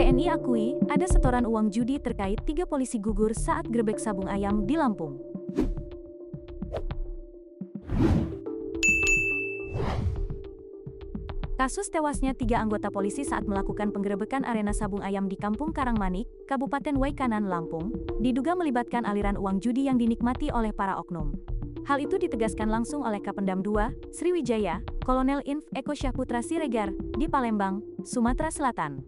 TNI akui ada setoran uang judi terkait 3 polisi gugur saat grebek sabung ayam di Lampung. Kasus tewasnya 3 anggota polisi saat melakukan penggerebekan arena sabung ayam di Kampung Karangmanik, Kabupaten Waikanan, Lampung, diduga melibatkan aliran uang judi yang dinikmati oleh para oknum. Hal itu ditegaskan langsung oleh Kapendam II, Sriwijaya, Kolonel Inf. Eko Syahputra Siregar, di Palembang, Sumatera Selatan.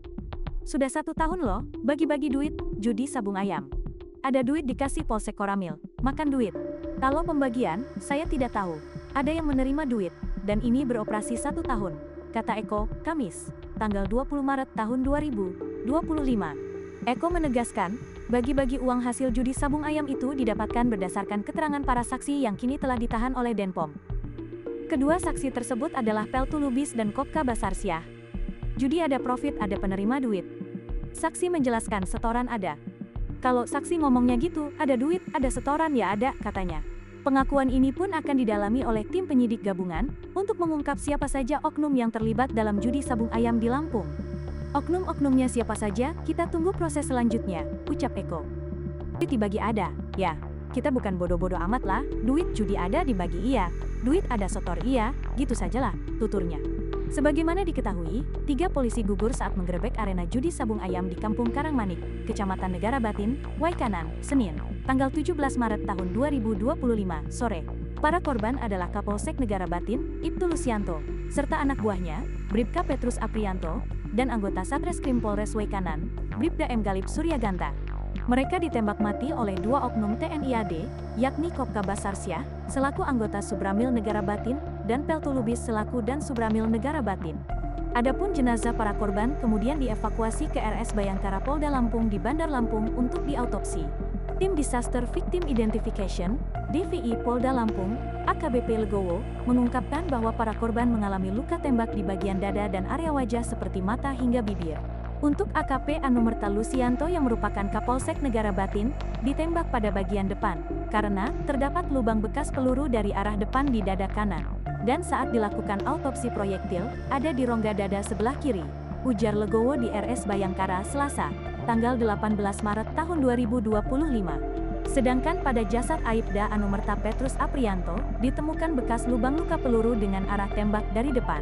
Sudah 1 tahun loh, bagi-bagi duit, judi sabung ayam. Ada duit dikasih Polsek Koramil, makan duit. Kalau pembagian, saya tidak tahu. Ada yang menerima duit, dan ini beroperasi 1 tahun, kata Eko, Kamis, tanggal 20 Maret tahun 2025. Eko menegaskan, bagi-bagi uang hasil judi sabung ayam itu didapatkan berdasarkan keterangan para saksi yang kini telah ditahan oleh Denpom. Kedua saksi tersebut adalah Peltu Lubis dan Kopka Basarsyah. Judi ada profit, ada penerima duit. Saksi menjelaskan setoran ada. Kalau saksi ngomongnya gitu, ada duit, ada setoran ya ada, katanya. Pengakuan ini pun akan didalami oleh tim penyidik gabungan untuk mengungkap siapa saja oknum yang terlibat dalam judi sabung ayam di Lampung. Oknum-oknumnya siapa saja, kita tunggu proses selanjutnya, ucap Eko. Duit dibagi ada, ya. Kita bukan bodoh-bodoh amat lah, duit judi ada dibagi iya, duit ada setor iya, gitu sajalah, tuturnya. Sebagaimana diketahui, 3 polisi gugur saat menggerebek arena judi sabung ayam di Kampung Karangmanik, Kecamatan Negara Batin, Waikanan, Senin, tanggal 17 Maret tahun 2025, sore. Para korban adalah Kapolsek Negara Batin, Ibtu Lusianto, serta anak buahnya, Bribka Petrus Aprianto, dan anggota Satreskrim Polres Waikanan, Bribda M. Galib Suryaganta. Mereka ditembak mati oleh 2 oknum TNI AD, yakni Kopka Basarsyah, selaku anggota Subramil Negara Batin, dan Peltu Lubis selaku dan Subramil Negara Batin. Adapun jenazah para korban kemudian dievakuasi ke RS Bayangkara Polda Lampung di Bandar Lampung untuk diautopsi. Tim Disaster Victim Identification, DVI Polda Lampung, AKBP Legowo, mengungkapkan bahwa para korban mengalami luka tembak di bagian dada dan area wajah seperti mata hingga bibir. Untuk AKP Anumerta Lusianto yang merupakan Kapolsek Negara Batin, ditembak pada bagian depan, karena terdapat lubang bekas peluru dari arah depan di dada kanan. Dan saat dilakukan autopsi proyektil, ada di rongga dada sebelah kiri, ujar Legowo di RS Bayangkara Selasa, tanggal 18 Maret tahun 2025. Sedangkan pada jasad Aibda Anumerta Petrus Aprianto, ditemukan bekas lubang luka peluru dengan arah tembak dari depan.